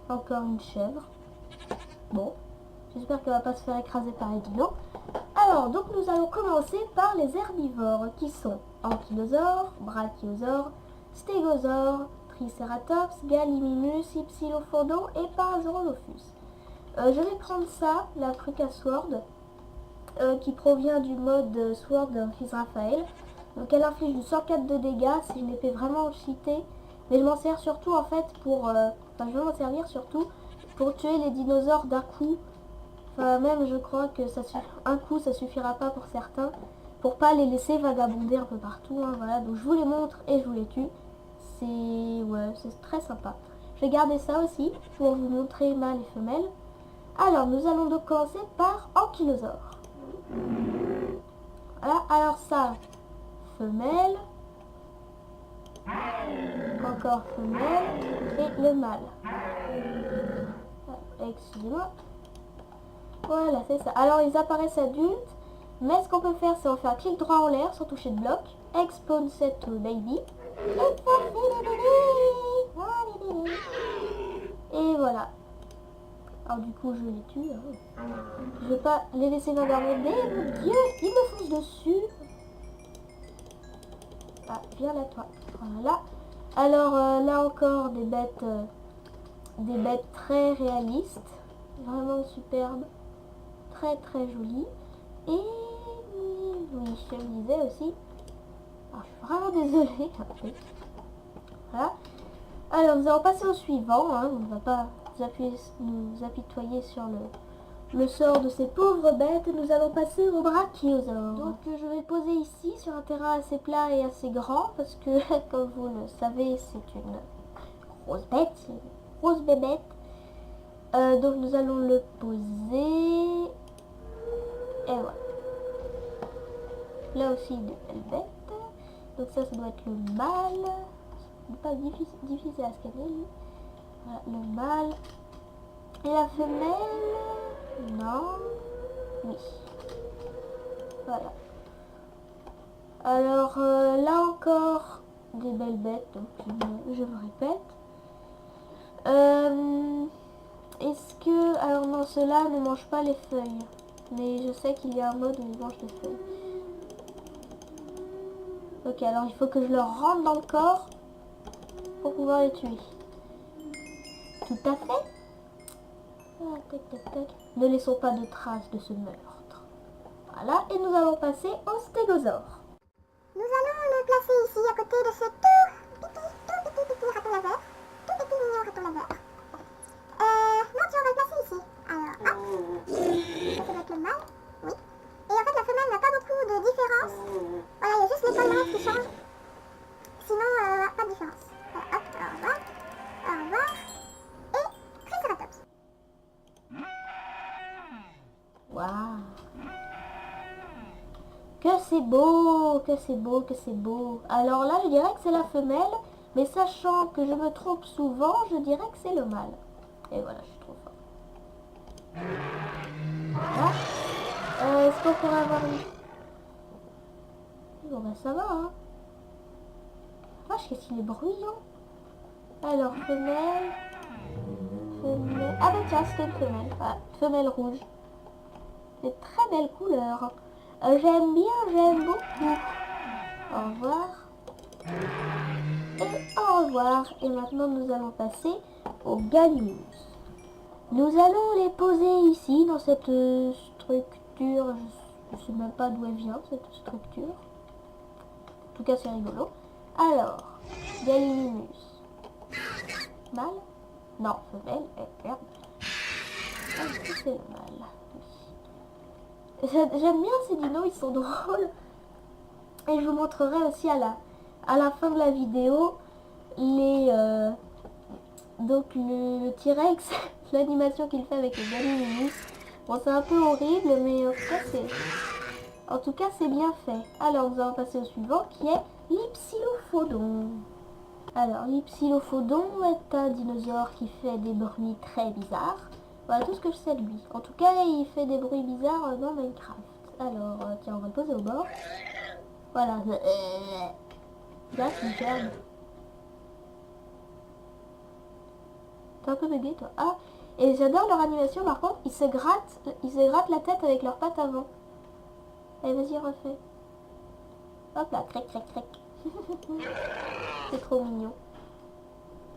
Encore une chèvre. Bon, j'espère qu'elle va pas se faire écraser par les dinos. Alors, donc nous allons commencer par les herbivores qui sont ankylosaures, brachiosaures, stégosaures, triceratops, gallimimus, hypsilophodon et parasaurolophus. Je vais prendre ça, la Kruka Sword, qui provient du mode Sword d'un fils Raphaël. Donc elle inflige du 104 de dégâts, c'est une épée vraiment cheatée. Mais je m'en sers surtout en fait pour... je vais m'en servir surtout pour tuer les dinosaures d'un coup. Enfin même je crois que un coup ça suffira pas pour certains. Pour pas les laisser vagabonder un peu partout. Hein, voilà, donc je vous les montre et je vous les tue. C'est très sympa. Je vais garder ça aussi pour vous montrer mâles et femelles. Alors nous allons donc commencer par ankylosaure. Voilà, alors ça, femelle, encore femelle et le mâle. Excusez-moi. Voilà, c'est ça. Alors ils apparaissent adultes, mais ce qu'on peut faire, c'est en faire un clic droit en l'air sans toucher de bloc. Expose set to baby. Et voilà. Alors du coup, je les tue. Hein. Je vais pas les laisser vagabonder. Mon Dieu, ils me foncent dessus. Ah, viens là, toi. Voilà. Alors là encore, des bêtes très réalistes. Vraiment superbes. Très très jolies. Et oui, je le disais aussi. Alors, je suis vraiment désolée. Voilà. Alors, nous allons passer au suivant. Hein. On ne va pas nous apitoyer sur le sort de ces pauvres bêtes. Nous allons passer au brachiosaure. Donc, je vais poser ici sur un terrain assez plat et assez grand parce que, comme vous le savez, c'est une grosse bête, une grosse bébête. Donc, nous allons le poser. Et voilà. Là aussi, des belles bêtes. Donc, ça doit être le mâle. Pas difficile à scanner lui. Voilà, le mâle. Et la femelle. Non. Oui. Voilà. Alors là encore des belles bêtes, donc je me répète. Est-ce que... Alors non, ceux-là ne mangent pas les feuilles. Mais je sais qu'il y a un mode où ils mangent les feuilles. Ok, alors il faut que je leur rentre dans le corps pour pouvoir les tuer. Tout à fait. Ah, tac, tac, tac. Ne laissons pas de traces de ce meurtre. Voilà, et nous allons passer au stégosaure. Nous allons le placer ici à côté de ce tout petit raton laveur. Tout petit mignon raton laveur. Non, tiens, on va le placer ici. Alors, hop. Ça doit être le mâle. Oui. Et en fait, la femelle n'a pas beaucoup de différence. Voilà, il y a juste les poils qui changent. Sinon, pas de différence. Voilà, hop, au revoir. Au revoir. Et Triceratops. Waouh. Que c'est beau, que c'est beau, que c'est beau. Alors là, je dirais que c'est la femelle, mais sachant que je me trompe souvent, je dirais que c'est le mâle. Et voilà, je suis trop fort. Voilà. Est-ce qu'on pourrait avoir une... Bon bah ça va, hein. Vache, qu'est-ce qu'il est bruyant. Alors, femelle... Femelle... Ah bah tiens, c'était une femelle. Voilà, femelle rouge. C'est très belle couleur. J'aime bien, j'aime beaucoup. Au revoir. Et au revoir. Et maintenant, nous allons passer au Gallimimus. Nous allons les poser ici, dans cette structure. Je ne sais même pas d'où elle vient, cette structure. En tout cas, c'est rigolo. Alors, Gallimimus. Mâle? Non, femelle. Merde. C'est le mâle. J'aime bien ces dinos, ils sont drôles. Et je vous montrerai aussi à la fin de la vidéo donc le T-Rex, l'animation qu'il fait avec le Gallimimus. Bon, c'est un peu horrible, mais en tout cas c'est bien fait. Alors nous allons passer au suivant qui est l'Hypsilophodon. Alors l'Hypsilophodon est un dinosaure qui fait des bruits très bizarres. Voilà tout ce que je sais de lui. En tout cas, il fait des bruits bizarres dans Minecraft. Alors, tiens, on va le poser au bord. Voilà. Là, superbe. T'es un peu bugué toi. Ah, et j'adore leur animation par contre, ils se grattent la tête avec leurs pattes avant. Allez, vas-y, refais. Hop là, crec, crec, crec. C'est trop mignon.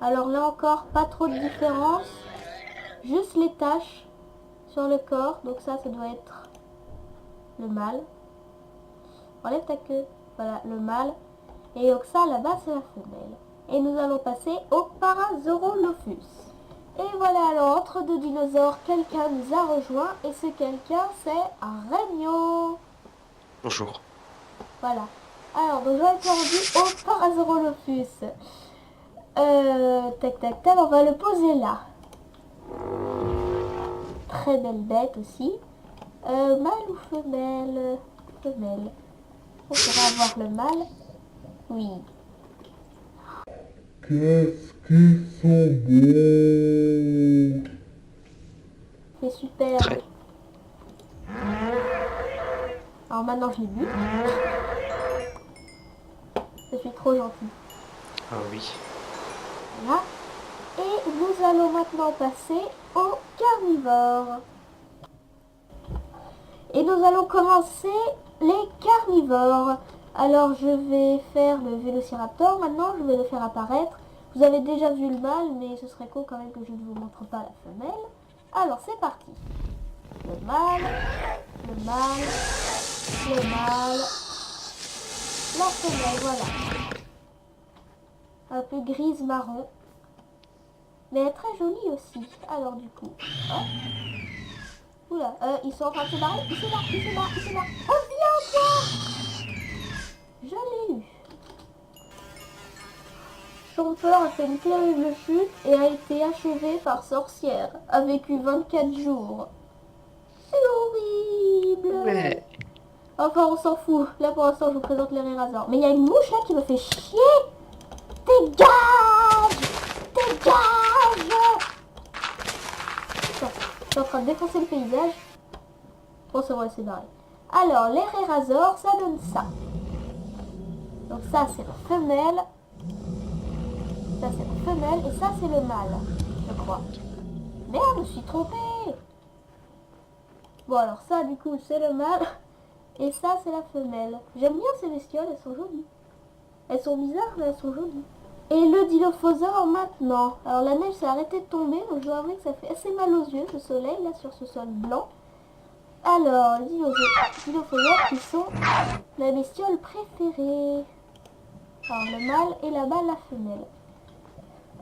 Alors là encore, pas trop de différence. Juste les taches sur le corps. Donc ça doit être le mâle. Enlève ta queue. Voilà, le mâle. Et donc ça, là-bas, c'est la femelle. Et nous allons passer au Parasaurolophus. Et voilà, alors, entre deux dinosaures, quelqu'un nous a rejoint. Et ce quelqu'un, c'est Regno. Bonjour. Voilà. Alors, donc, je vais être rendu au Parasaurolophus. Tac, tac, tac, on va le poser là. Très belle bête aussi. Mâle ou femelle? Femelle. On pourrait avoir le mâle. Oui. Qu'est-ce qu'ils sont beaux! C'est super. Très. Alors maintenant je l'ai bu. Je suis trop gentille. Ah oui. Voilà. Et nous allons maintenant passer au carnivore. Et nous allons commencer les carnivores. Alors je vais faire le vélociraptor maintenant, je vais le faire apparaître. Vous avez déjà vu le mâle, mais ce serait cool quand même que je ne vous montre pas la femelle. Alors c'est parti. Le mâle, le mâle, le mâle, la femelle, voilà. Un peu grise marron. Mais elle est très jolie aussi. Alors du coup, hop. Oula, ils sont en train de se barrer. Ils se barrent, ils se barrent, ils se barrent. Reviens toi! Je l'ai eu. Chomper a fait une terrible chute et a été achevé par sorcière. A vécu 24 jours. C'est horrible. Ouais. Enfin, on s'en fout. Là, pour l'instant, je vous présente les rhinosaures. Mais il y a une mouche là qui me fait chier. Dégage! Dégage! Attends, je suis en train de défoncer le paysage. Bon, c'est vrai, c'est barré. Alors, les rhinosaures, ça donne ça. Donc ça, c'est la femelle. Ça, c'est la femelle. Et ça, c'est le mâle, je crois. Merde, je me suis trompée. Bon, alors ça, du coup, c'est le mâle. Et ça, c'est la femelle. J'aime bien ces bestioles, elles sont jolies. Elles sont bizarres, mais elles sont jolies. Et le dilophosaure maintenant. Alors la neige s'est arrêtée de tomber, donc je dois avouer que ça fait assez mal aux yeux, ce soleil, là, sur ce sol blanc. Alors, les dilophosaures qui sont la bestiole préférée. Alors le mâle et là-bas la femelle.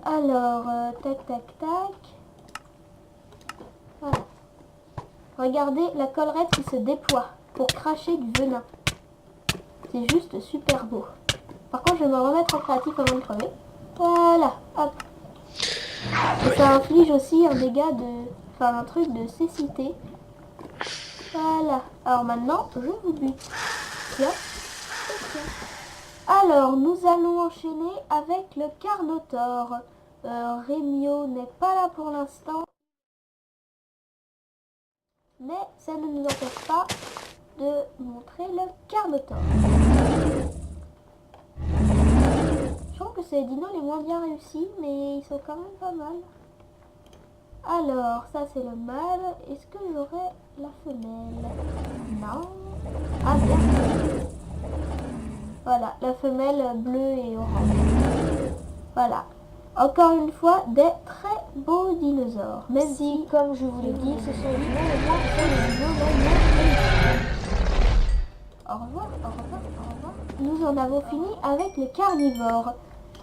Alors, tac, tac, tac. Voilà. Regardez la collerette qui se déploie pour cracher du venin. C'est juste super beau. Par contre, je vais me remettre en créatif avant de crever. Voilà, hop. Et ça inflige aussi un dégât de... Enfin, un truc de cécité. Voilà. Alors maintenant, je vous bute. Tiens. Alors, nous allons enchaîner avec le Carnotaure. Rémio n'est pas là pour l'instant. Mais ça ne nous empêche pas de montrer le Carnotaure. Je trouve que c'est les dinos les moins bien réussis, mais ils sont quand même pas mal. Alors, ça c'est le mâle. Est-ce que j'aurai la femelle? Non. Ah bien. Voilà, la femelle bleue et orange. Voilà. Encore une fois, des très beaux dinosaures. Même si, comme je vous l'ai dit, ce sont les dinos les moins réussis. Au revoir, au revoir, au revoir. Nous en avons fini avec le carnivore.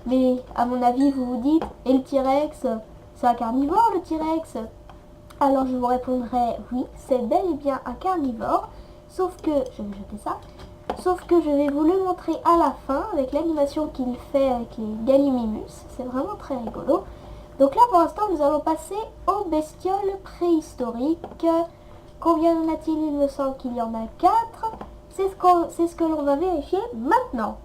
Mais à mon avis, vous vous dites, et le T-Rex, c'est un carnivore le T-Rex? Alors je vous répondrai, oui, c'est bel et bien un carnivore. Sauf que, je vais jeter ça. Sauf que je vais vous le montrer à la fin avec l'animation qu'il fait avec les Gallimimus. C'est vraiment très rigolo. Donc là pour l'instant nous allons passer aux bestioles préhistoriques. Combien en a-t-il? Il me semble qu'il y en a 4. C'est ce que l'on va vérifier maintenant.